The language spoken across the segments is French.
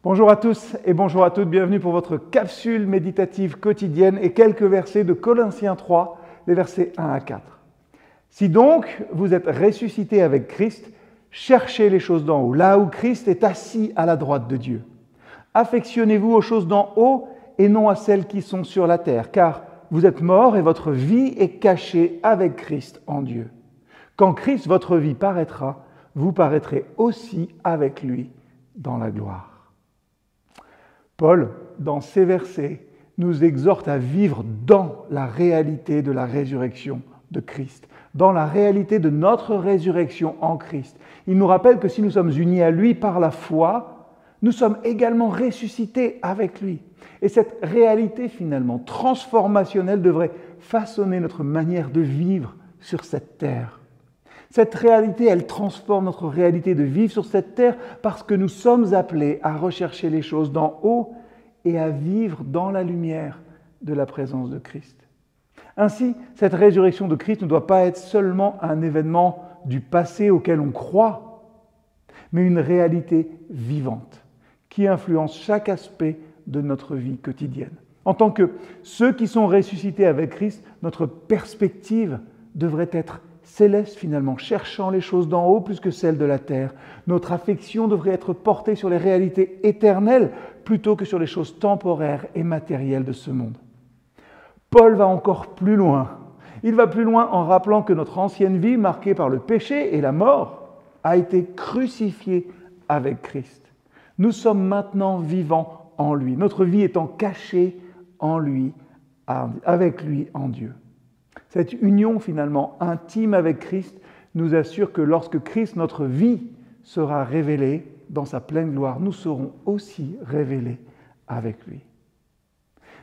Bonjour à tous et bonjour à toutes, bienvenue pour votre capsule méditative quotidienne et quelques versets de Colossiens 3, les versets 1 à 4. Si donc vous êtes ressuscités avec Christ, cherchez les choses d'en haut, là où Christ est assis à la droite de Dieu. Affectionnez-vous aux choses d'en haut et non à celles qui sont sur la terre, car vous êtes morts et votre vie est cachée avec Christ en Dieu. Quand Christ, votre vie, paraîtra, vous paraîtrez aussi avec lui dans la gloire. Paul, dans ces versets, nous exhorte à vivre dans la réalité de la résurrection de Christ, dans la réalité de notre résurrection en Christ. Il nous rappelle que si nous sommes unis à lui par la foi, nous sommes également ressuscités avec lui. Et cette réalité finalement transformationnelle devrait façonner notre manière de vivre sur cette terre. Cette réalité, elle transforme notre réalité de vivre sur cette terre parce que nous sommes appelés à rechercher les choses d'en haut et à vivre dans la lumière de la présence de Christ. Ainsi, cette résurrection de Christ ne doit pas être seulement un événement du passé auquel on croit, mais une réalité vivante qui influence chaque aspect de notre vie quotidienne. En tant que ceux qui sont ressuscités avec Christ, notre perspective devrait être céleste finalement, cherchant les choses d'en haut plus que celles de la terre. Notre affection devrait être portée sur les réalités éternelles plutôt que sur les choses temporaires et matérielles de ce monde. Paul va encore plus loin. Il va plus loin en rappelant que notre ancienne vie, marquée par le péché et la mort, a été crucifiée avec Christ. Nous sommes maintenant vivants en lui, notre vie étant cachée en lui, avec lui en Dieu. Cette union finalement intime avec Christ nous assure que lorsque Christ, notre vie, sera révélée dans sa pleine gloire, nous serons aussi révélés avec lui.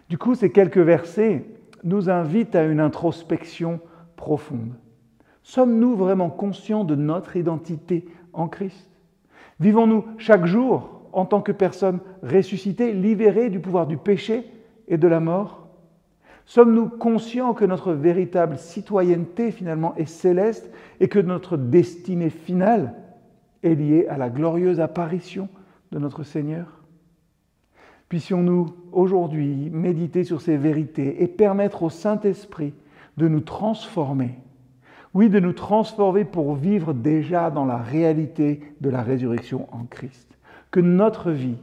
Du coup, ces quelques versets nous invitent à une introspection profonde. Sommes-nous vraiment conscients de notre identité en Christ? Vivons-nous chaque jour en tant que personnes ressuscitées, libérées du pouvoir du péché et de la mort? Sommes-nous conscients que notre véritable citoyenneté finalement est céleste et que notre destinée finale est liée à la glorieuse apparition de notre Seigneur? Puissions-nous aujourd'hui méditer sur ces vérités et permettre au Saint-Esprit de nous transformer. Oui, de nous transformer pour vivre déjà dans la réalité de la résurrection en Christ. Que notre vie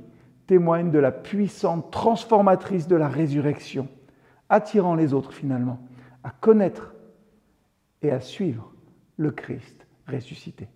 témoigne de la puissante transformatrice de la résurrection, attirant les autres finalement à connaître et à suivre le Christ ressuscité.